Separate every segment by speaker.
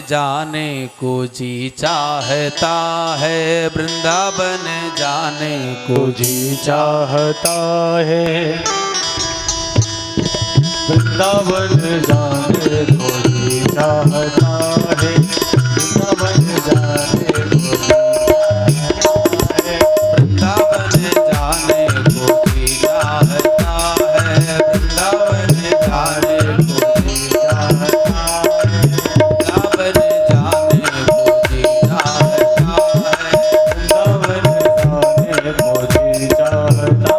Speaker 1: जाने को जी चाहता है, वृंदावन जाने को जी
Speaker 2: चाहता है, वृंदावन जाने को जी चाहता है, वृंदावन जाने को जी चाहता है,
Speaker 1: वृंदावन जाने को जी चाहता है, वृंदावन जाने को जी चाहता है, वृंदावन जाने को जी चाहता है,
Speaker 2: वृंदावन जाने को जी चाहता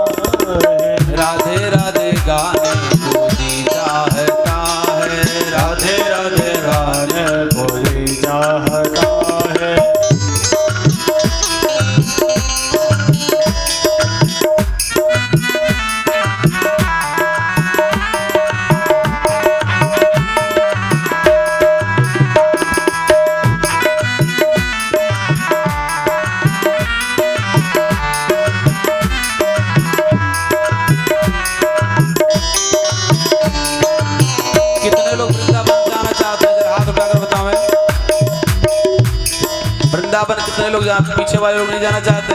Speaker 2: है,
Speaker 1: राधे राधे गाने को जी चाहता है, राधे राधे गाने
Speaker 2: को जी चाहता है।
Speaker 1: कितने लोग वृंदावन जाना चाहते हैं, जरा हाथ उठाकर बताओ। वृंदावन कितने लोग पीछे वाले लोग नहीं जाना चाहते?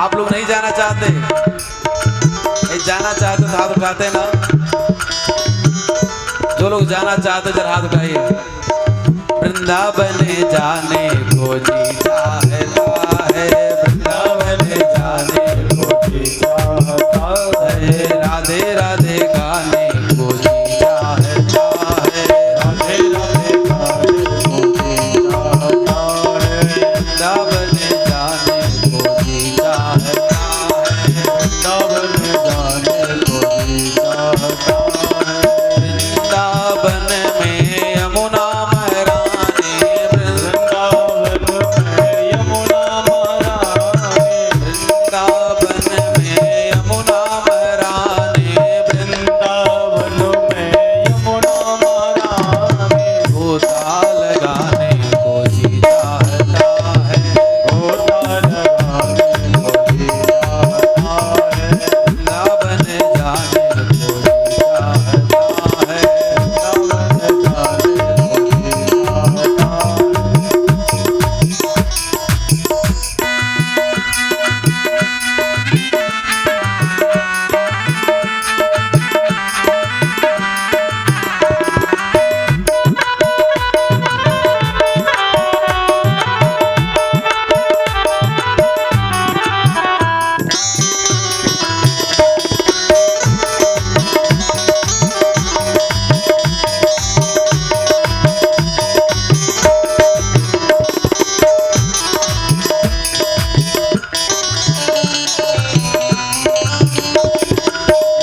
Speaker 1: आप लोग नहीं जाना चाहते? जाना चाहते तो हाथ उठाते ना। जो लोग जाना चाहते जरा हाथ उठाइए। वृंदावन जाने को जी चाहता है, वृंदावन जाने को जी चाहता है, राधे राधे गाने को जी चाहता है, राधे राधे गाने को जी चाहता है, वृंदावन जाने को जी चाहता है,
Speaker 2: वृंदावन जाने को जी चाहता है।
Speaker 1: वृंदावन में यमुना महारानी,
Speaker 2: वृंदावन में यमुना महारानी,
Speaker 1: वृंदावन में यमुना महारानी,
Speaker 2: वृंदावन में यमुना महारानी,
Speaker 1: गोता लगाने को जी चाहता है,
Speaker 2: गोता लगाने को जी चाहता है,
Speaker 1: वृंदावन जाने को जी चाहता है,
Speaker 2: वृंदावन जाने को जी चाहता है।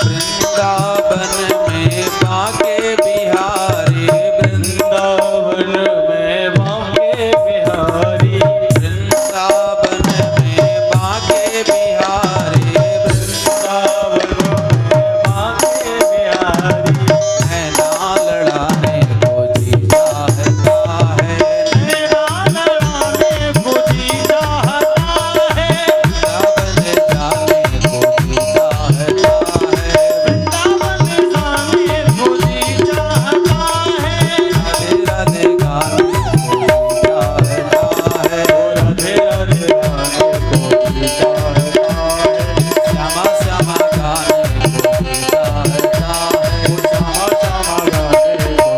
Speaker 1: वृंदावन में बांके बिहारी,
Speaker 2: वृंदावन में बांके बिहारी,
Speaker 1: वृंदावन में बांके बिहारी,
Speaker 2: वृंदावन में बांके बिहारी,
Speaker 1: नैना लड़ाने को जी चाहता है,
Speaker 2: नैना लड़ाने को जी चाहता है,
Speaker 1: वृंदावन जाने को जी चाहता है,
Speaker 2: वृंदावन जाने को जी चाहता है,
Speaker 1: राधे राधे गाने को जी चाहता है,
Speaker 2: राधे राधे गाने को जी चाहता है,
Speaker 1: श्यामा श्यामा गाने को जी चाहता है,
Speaker 2: श्यामा श्यामा गाने को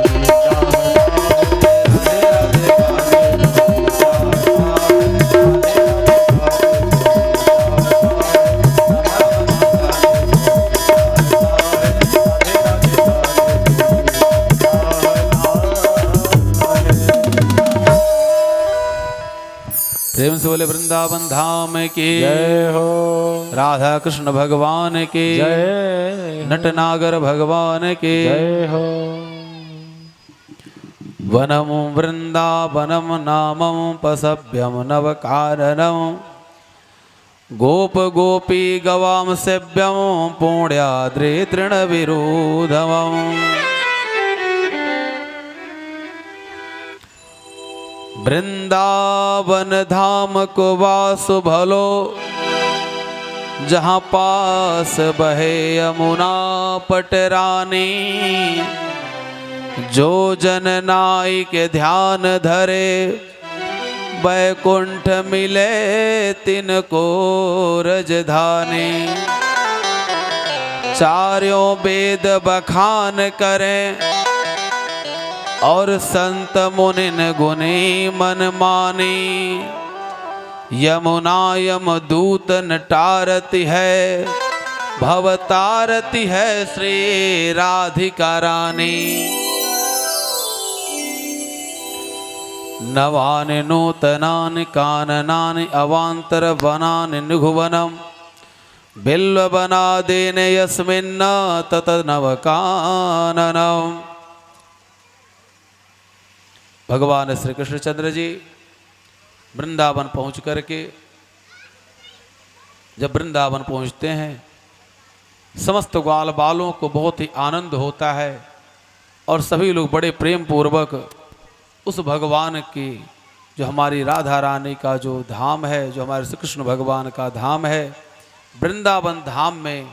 Speaker 2: जी चाहता है,
Speaker 1: राधे राधे गाने को जी चाहता है, प्रेम से बोले वृंदावन धाम की
Speaker 2: जय हो,
Speaker 1: राधा कृष्ण भगवान की
Speaker 2: जय
Speaker 1: नटनागर भगवान की
Speaker 2: जय हो।
Speaker 1: वनम वृंदावनम नामम पसभ्यम नवकारणम गोप गोपी गवाम सेव्यम पुण्याद्रे तृण विरोधम। वृंदावन धाम को वासु भलो, जहाँ पास बहे यमुना पटरानी। जो जन नाई के ध्यान धरे वैकुंठ मिले तिनको रजधानी। चारों वेद बखान करें और संत मुनिन गुणी मन मानी। यमुना यम दूत नटारती है भवतारती है श्री राधिका रानी। नवानि नूतनानि काननानि अवान्तर वनानि निघुवनम् बिल्ववनादेन यस्मिन्न तत नवकाननम्। भगवान श्री कृष्णचंद्र जी वृंदावन पहुंच करके जब वृंदावन पहुंचते हैं समस्त ग्वाल बालों को बहुत ही आनंद होता है और सभी लोग बड़े प्रेम पूर्वक उस भगवान की जो हमारी राधा रानी का जो धाम है, जो हमारे श्री कृष्ण भगवान का धाम है, वृंदावन धाम में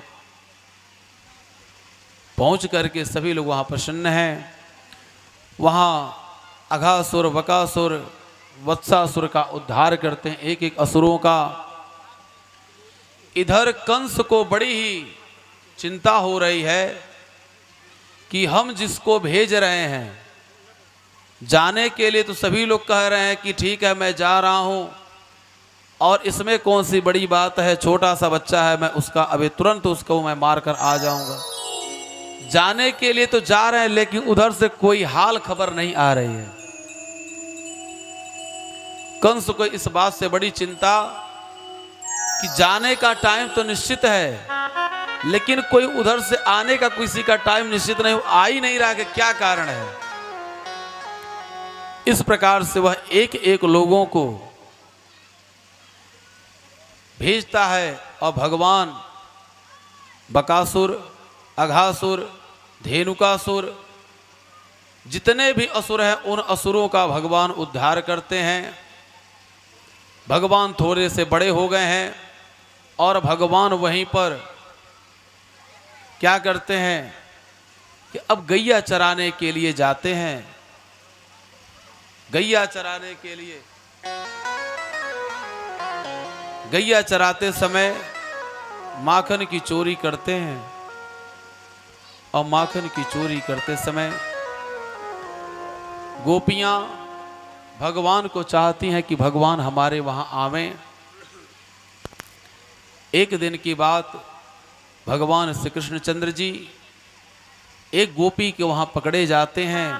Speaker 1: पहुंच करके सभी लोग वहाँ प्रसन्न हैं। वहाँ अघासुर बकासुर वत्सासुर का उद्धार करते हैं, एक एक असुरों का। इधर कंस को बड़ी ही चिंता हो रही है कि हम जिसको भेज रहे हैं जाने के लिए, तो सभी लोग कह रहे हैं कि ठीक है मैं जा रहा हूं और इसमें कौन सी बड़ी बात है, छोटा सा बच्चा है, मैं उसका अभी तुरंत उसको मैं मार कर आ जाऊंगा। जाने के लिए तो जा रहे हैं लेकिन उधर से कोई हाल खबर नहीं आ रही है। कंस को इस बात से बड़ी चिंता कि जाने का टाइम तो निश्चित है लेकिन कोई उधर से आने का किसी का टाइम निश्चित नहीं, आ ही नहीं रहा कि क्या कारण है। इस प्रकार से वह एक एक लोगों को भेजता है और भगवान बकासुर, अघासुर, धेनुकासुर जितने भी असुर हैं उन असुरों का भगवान उद्धार करते हैं। भगवान थोड़े से बड़े हो गए हैं और भगवान वहीं पर क्या करते हैं कि अब गैया चराने के लिए जाते हैं। गैया चराने के लिए, गैया चराते समय माखन की चोरी करते हैं और माखन की चोरी करते समय गोपियां भगवान को चाहती हैं कि भगवान हमारे वहां आवें। एक दिन की बात, भगवान श्री कृष्णचंद्र जी एक गोपी के वहां पकड़े जाते हैं।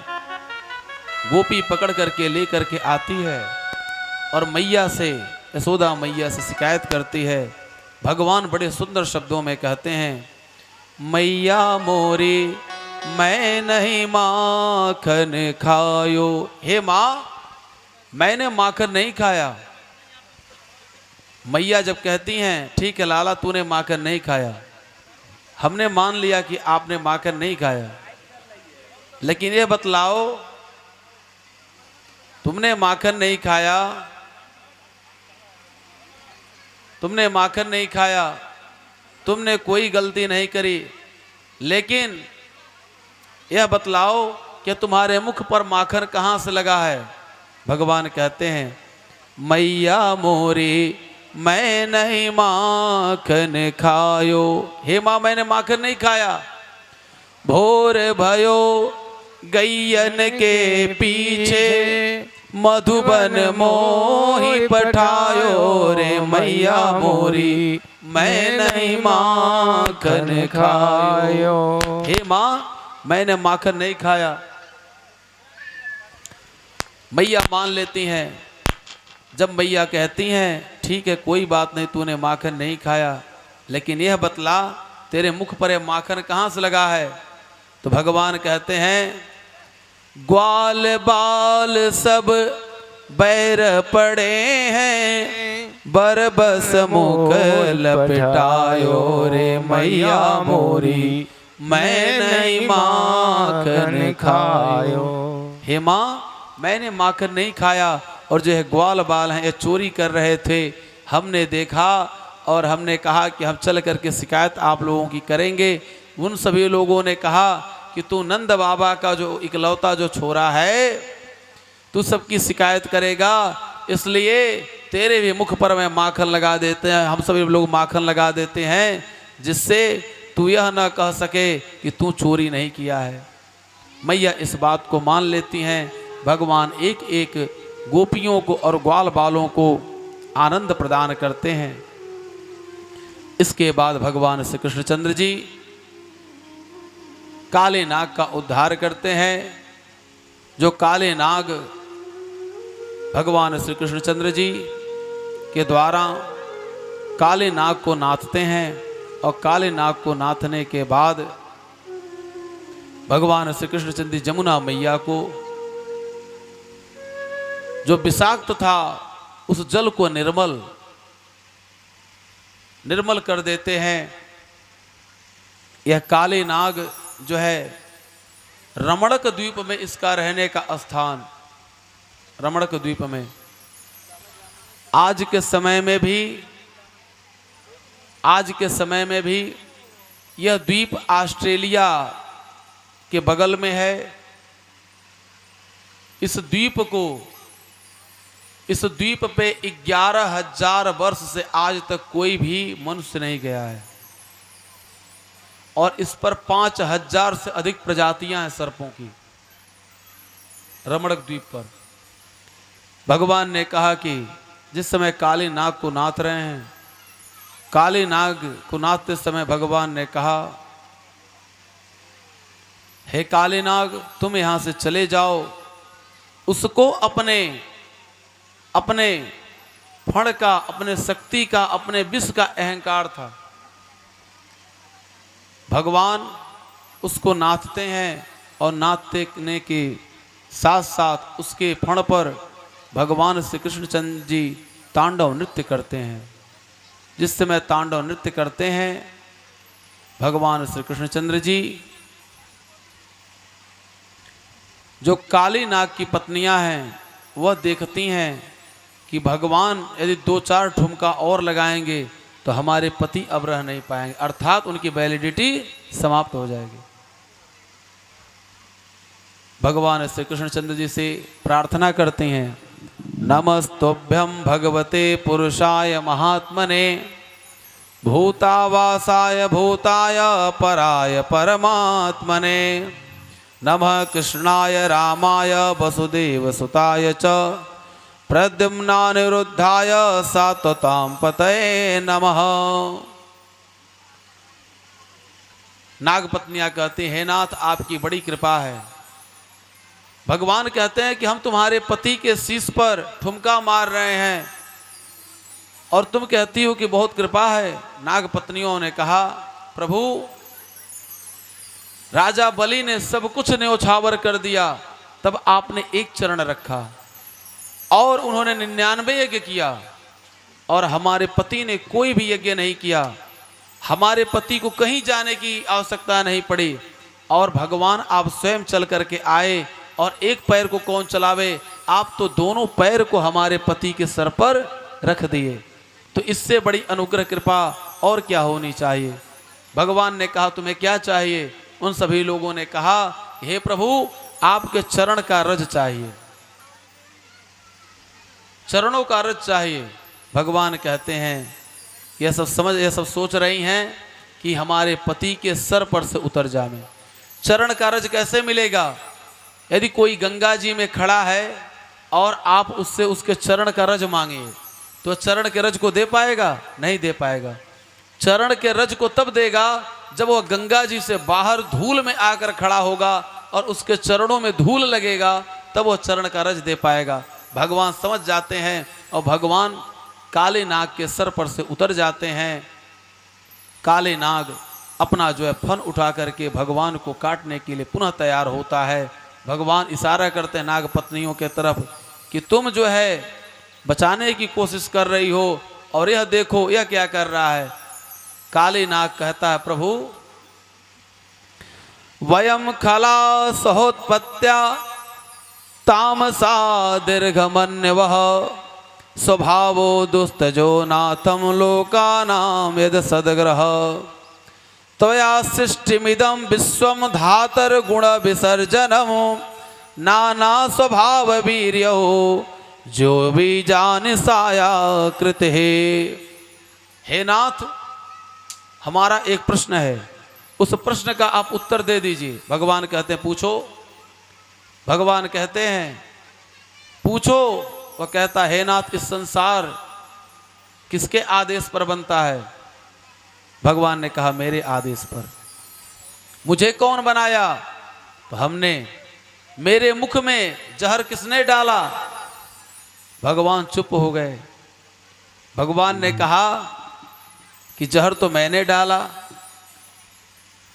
Speaker 1: गोपी पकड़ करके लेकर के आती है और मैया से, यशोदा मैया से शिकायत करती है। भगवान बड़े सुंदर शब्दों में कहते हैं, मैया मोरी मैं नहीं माखन खायो। हे माँ, मैंने माखन नहीं खाया। मैया जब कहती हैं ठीक है लाला तूने माखन नहीं खाया, हमने मान लिया कि आपने माखन नहीं खाया, लेकिन ये बतलाओ तुमने माखन नहीं खाया, तुमने माखन नहीं खाया, तुमने कोई गलती नहीं करी, लेकिन यह बतलाओ कि तुम्हारे मुख पर माखन कहाँ से लगा है। भगवान कहते हैं, मैया मोरी मैं नहीं माखन खायो। हे माँ, मैंने माखन नहीं खाया। भोर भयो गैयन के पीछे मधुबन मोही पठायो रे मैया मोरी मैं नहीं माखन खायो। हे माँ, मैंने माखन नहीं खाया। मैया मान लेती हैं। जब मैया कहती हैं ठीक है कोई बात नहीं तूने माखन नहीं खाया, लेकिन यह बतला तेरे मुख पर यह माखन कहाँ से लगा है। तो भगवान कहते हैं, ग्वाल बाल सब बैर पड़े हैं बरबस मुख लपटायो रे मैया मोरी मैं नहीं माखन खायो। हे माँ, मैंने माखन नहीं खाया और जो है ग्वाल बाल हैं ये चोरी कर रहे थे, हमने देखा और हमने कहा कि हम चल करके शिकायत आप लोगों की करेंगे। उन सभी लोगों ने कहा कि कि तू नंद बाबा का जो इकलौता जो छोरा है, तू सबकी शिकायत करेगा, इसलिए तेरे भी मुख पर मैं माखन लगा देते हैं, हम सभी लोग माखन लगा देते हैं, जिससे तू यह न कह सके कि तू चोरी नहीं किया है। मैया इस बात को मान लेती हैं। भगवान एक एक गोपियों को और ग्वाल बालों को आनंद प्रदान करते हैं। इसके बाद भगवान श्री कृष्णचंद्र जी काले नाग का उद्धार करते हैं। जो काले नाग भगवान श्री कृष्णचंद्र जी के द्वारा काले नाग को नाथते हैं, और काले नाग को नाथने के बाद भगवान श्री कृष्णचंद्र जी जमुना मैया को जो विषाक्त था उस जल को निर्मल कर देते हैं। यह काले नाग जो है रमणक द्वीप में इसका रहने का स्थान, रमणक द्वीप में आज के समय में भी यह द्वीप ऑस्ट्रेलिया के बगल में है। इस द्वीप पे 11,000 वर्ष से आज तक कोई भी मनुष्य नहीं गया है, और इस पर 5,000 से अधिक प्रजातियां हैं सर्पों की। रमणक द्वीप पर भगवान ने कहा कि जिस समय काले नाग को नाथ रहे हैं, काले नाग को नाथते समय भगवान ने कहा, हे काले नाग, तुम यहां से चले जाओ। उसको अपने फण का, अपने शक्ति का, अपने विष का अहंकार था। भगवान उसको नाथते हैं, और नाथने के साथ साथ उसके फण पर भगवान श्री कृष्णचंद्र जी तांडव नृत्य करते हैं। जिस समय तांडव नृत्य करते हैं, भगवान श्री कृष्णचंद्र जी जो काली नाग की पत्नियां हैं वह देखती हैं कि भगवान यदि 2-4 ठुमका और लगाएंगे तो हमारे पति अब रह नहीं पाएंगे, अर्थात उनकी वैलिडिटी समाप्त हो जाएगी। भगवान श्री कृष्णचंद्र जी से प्रार्थना करते हैं, नमस्तुभ्यं भगवते पुरुषाय महात्मने, भूतावासाय भूताय पराय परमात्मने, नमः कृष्णाय रामाय वसुदेव सुताय च, प्रद्युम्नानिरुद्धाय सात्वतां पतये नमः। नागपत्नियां कहती हैं, हे नाथ, आपकी बड़ी कृपा है। भगवान कहते हैं कि हम तुम्हारे पति के शीश पर ठुमका मार रहे हैं और तुम कहती हो कि बहुत कृपा है। नागपत्नियों ने कहा, प्रभु, राजा बलि ने सब कुछ न्योछावर कर दिया, तब आपने एक चरण रखा, और उन्होंने 99 यज्ञ किया, और हमारे पति ने कोई भी यज्ञ नहीं किया। हमारे पति को कहीं जाने की आवश्यकता नहीं पड़ी, और भगवान आप स्वयं चल करके आए, और एक पैर को कौन चलावे, आप तो दोनों पैर को हमारे पति के सर पर रख दिए। तो इससे बड़ी अनुग्रह कृपा और क्या होनी चाहिए। भगवान ने कहा, तुम्हें क्या चाहिए। उन सभी लोगों ने कहा, हे प्रभु, आपके चरण का रज चाहिए, चरणों का रज चाहिए। भगवान कहते हैं, यह सब सोच रही हैं कि हमारे पति के सर पर से उतर जाए। चरण का रज कैसे मिलेगा। यदि कोई गंगा जी में खड़ा है और आप उससे उसके चरण का रज मांगे, तो चरण के रज को दे पाएगा? नहीं दे पाएगा। चरण के रज को तब देगा जब वह गंगा जी से बाहर धूल में आकर खड़ा होगा और उसके चरणों में धूल लगेगा, तब वह चरण का रज दे पाएगा। भगवान समझ जाते हैं और भगवान काले नाग के सर पर से उतर जाते हैं। काले नाग अपना जो है फन उठा करके भगवान को काटने के लिए पुनः तैयार होता है। भगवान इशारा करते हैं नाग पत्नियों के तरफ कि तुम जो है बचाने की कोशिश कर रही हो, और यह देखो यह क्या कर रहा है। काले नाग कहता है, प्रभु, वयम खला सहोत्पत्त्या तामसा दीर्घमन्यवः, स्वभावो दुस्तजो नाथम लोकानां यद सदग्रह, त्वया सृष्टिमिदं विश्वं धातर गुण विसर्जनम नाना स्वभाव वीर्यो जो भी जान साया कृत हे नाथ, हमारा एक प्रश्न है, उस प्रश्न का आप उत्तर दे दीजिए। भगवान कहते हैं पूछो। भगवान कहते हैं पूछो। वह कहता है, हे नाथ, इस संसार किसके आदेश पर बनता है? भगवान ने कहा, मेरे आदेश पर। मुझे कौन बनाया? तो हमने। मेरे मुख में जहर किसने डाला? भगवान चुप हो गए। भगवान ने कहा कि जहर तो मैंने डाला।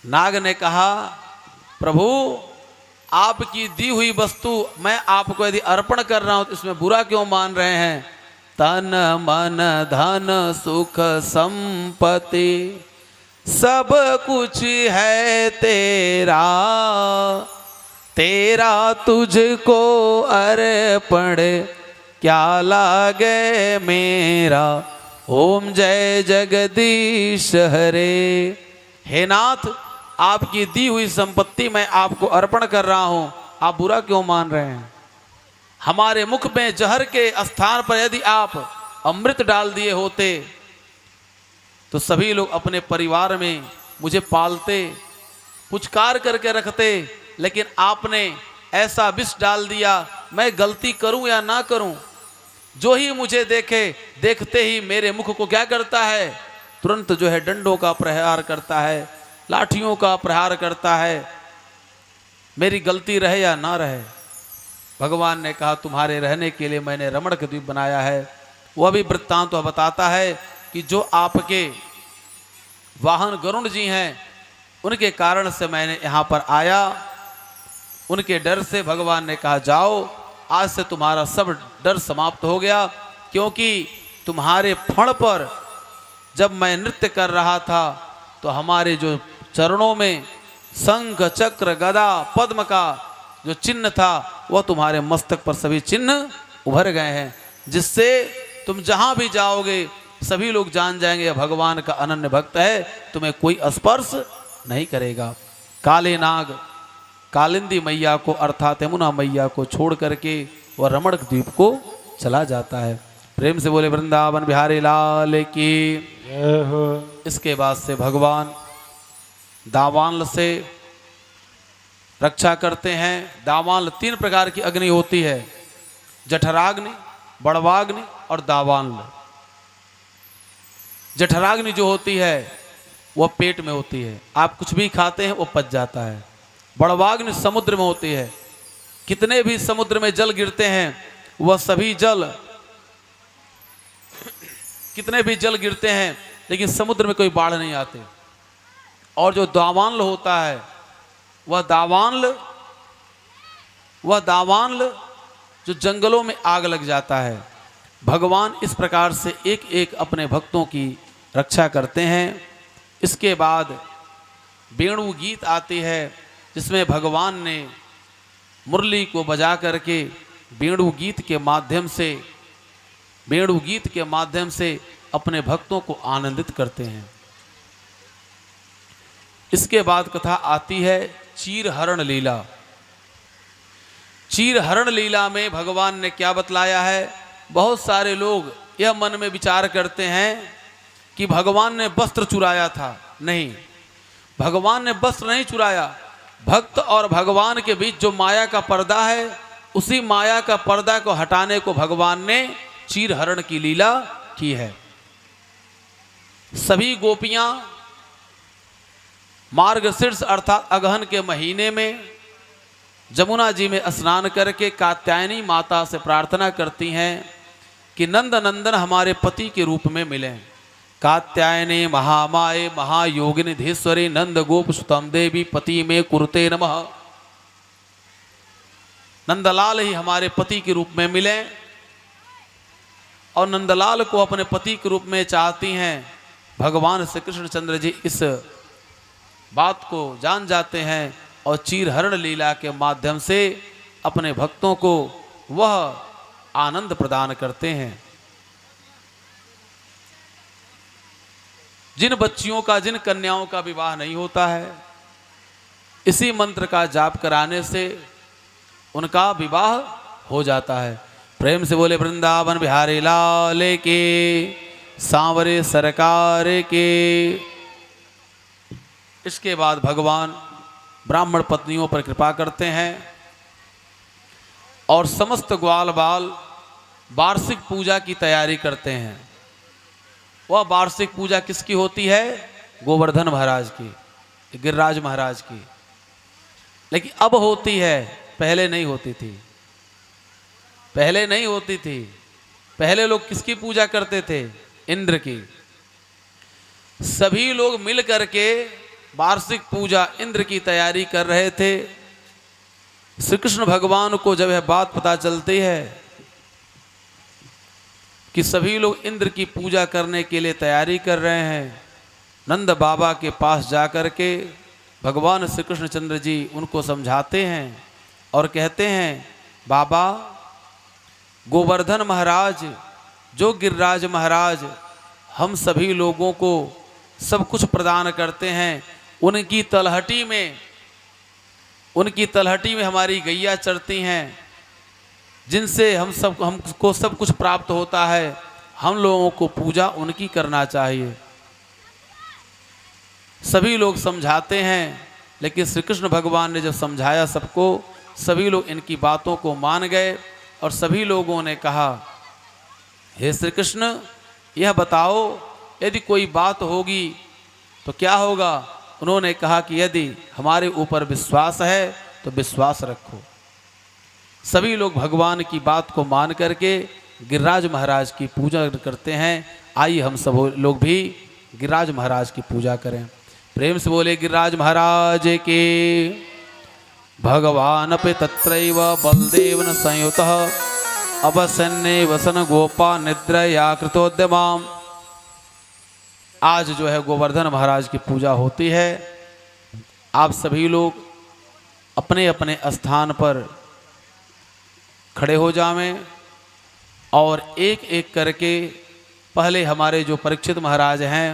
Speaker 1: नाग ने कहा, प्रभु, आपकी दी हुई वस्तु मैं आपको यदि अर्पण कर रहा हूं तो इसमें बुरा क्यों मान रहे हैं? तन मन धन सुख संपत्ति सब कुछ है तेरा, तेरा तुझको अर्पण क्या लागे मेरा। ओम जय जगदीश हरे। हे नाथ, आपकी दी हुई संपत्ति मैं आपको अर्पण कर रहा हूं, आप बुरा क्यों मान रहे हैं? हमारे मुख में जहर के स्थान पर यदि आप अमृत डाल दिए होते तो सभी लोग अपने परिवार में मुझे पालते, पुचकार करके रखते, लेकिन आपने ऐसा विष डाल दिया। मैं गलती करूं या ना करूं, जो ही मुझे देखे, देखते ही मेरे मुख को क्या करता है? तुरंत जो है डंडों का प्रहार करता है, लाठियों का प्रहार करता है, मेरी गलती रहे या ना रहे। भगवान ने कहा, तुम्हारे रहने के लिए मैंने रमणक द्वीप बनाया है। वह भी वृत्तांत तो बताता है कि जो आपके वाहन गरुण जी हैं, उनके कारण से मैंने यहाँ पर आया। उनके डर से भगवान ने कहा, जाओ, आज से तुम्हारा सब डर समाप्त हो गया, क्योंकि तुम्हारे फण पर जब मैं नृत्य कर रहा था तो हमारे जो चरणों में शंख चक्र गदा पद्म का जो चिन्ह था वह तुम्हारे मस्तक पर सभी चिन्ह उभर गए हैं, जिससे तुम जहां भी जाओगे सभी लोग जान जाएंगे यह भगवान का अनन्य भक्त है, तुम्हें कोई स्पर्श नहीं करेगा। काले नाग कालिंदी मैया को अर्थात यमुना मैया को छोड़ करके वह रमणक द्वीप को चला जाता है। प्रेम से बोले वृंदावन बिहारी लाल की
Speaker 2: जय हो।
Speaker 1: इसके बाद से भगवान दावानल से रक्षा करते हैं। दावानल 3 प्रकार की अग्नि होती है, जठराग्नि, बड़वाग्नि और दावानल। जठराग्नि जो होती है वह पेट में होती है, आप कुछ भी खाते हैं वो पच जाता है। बड़वाग्नि समुद्र में होती है, कितने भी समुद्र में जल गिरते हैं वह सभी जल, कितने भी जल गिरते हैं लेकिन समुद्र में कोई बाढ़ नहीं आते। और जो दावानल होता है वह दावानल जो जंगलों में आग लग जाता है। भगवान इस प्रकार से एक एक अपने भक्तों की रक्षा करते हैं। इसके बाद वेणु गीत आती है, जिसमें भगवान ने मुरली को बजा करके वेणु गीत के माध्यम से अपने भक्तों को आनंदित करते हैं। इसके बाद कथा आती है चीरहरण लीला। चीरहरण लीला में भगवान ने क्या बतलाया है? बहुत सारे लोग यह मन में विचार करते हैं कि भगवान ने वस्त्र चुराया था। नहीं, भगवान ने वस्त्र नहीं चुराया। भक्त और भगवान के बीच जो माया का पर्दा है, उसी माया का पर्दा को हटाने को भगवान ने चीरहरण की लीला की है। सभी गोपियां मार्गशीर्ष अर्थात अगहन के महीने में जमुना जी में स्नान करके कात्यायनी माता से प्रार्थना करती हैं कि नंद नंदन हमारे पति के रूप में मिलें। कात्यायनी महामाये महायोगिनी धीश्वरी नंद गोप सुतम देवी पति में कुरुते नमः। नंदलाल ही हमारे पति के रूप में मिलें, और नंदलाल को अपने पति के रूप में चाहती हैं। भगवान श्री कृष्णचंद्र जी इस बात को जान जाते हैं और चीरहरण लीला के माध्यम से अपने भक्तों को वह आनंद प्रदान करते हैं। जिन बच्चियों का, जिन कन्याओं का विवाह नहीं होता है, इसी मंत्र का जाप कराने से उनका विवाह हो जाता है। प्रेम से बोले वृंदावन बिहारी लाल के, सांवरे सरकार के। इसके बाद भगवान ब्राह्मण पत्नियों पर कृपा करते हैं और समस्त ग्वाल बाल वार्षिक पूजा की तैयारी करते हैं। वह वार्षिक पूजा किसकी होती है? गोवर्धन महाराज की, गिरिराज महाराज की। लेकिन अब होती है, पहले नहीं होती थी। पहले नहीं होती थी। पहले लोग किसकी पूजा करते थे? इंद्र की। सभी लोग मिल करके वार्षिक पूजा इंद्र की तैयारी कर रहे थे। श्री कृष्ण भगवान को जब यह बात पता चलती है कि सभी लोग इंद्र की पूजा करने के लिए तैयारी कर रहे हैं, नंद बाबा के पास जाकर के भगवान श्री कृष्णचंद्र जी उनको समझाते हैं और कहते हैं, बाबा गोवर्धन महाराज जो गिरिराज महाराज हम सभी लोगों को सब कुछ प्रदान करते हैं, उनकी तलहटी में हमारी गैया चरती हैं, जिनसे हमको सब कुछ प्राप्त होता है। हम लोगों को पूजा उनकी करना चाहिए। सभी लोग समझाते हैं, लेकिन श्री कृष्ण भगवान ने जब समझाया सबको, सभी लोग इनकी बातों को मान गए और सभी लोगों ने कहा, हे श्री कृष्ण यह बताओ यदि कोई बात होगी तो क्या होगा? उन्होंने कहा कि यदि हमारे ऊपर विश्वास है तो विश्वास रखो। सभी लोग भगवान की बात को मान करके गिरिराज महाराज की पूजा करते हैं। आइए हम सब लोग भी गिरिराज महाराज की पूजा करें। प्रेम से बोले गिरिराज महाराज के। भगवान पे तत्रैव बलदेवन संयुतः अवसन्ने वसन गोपा निद्रया कृतोद्यमाम। आज जो है गोवर्धन महाराज की पूजा होती है। आप सभी लोग अपने अपने स्थान पर खड़े हो जावें और एक एक करके पहले हमारे जो परीक्षित महाराज हैं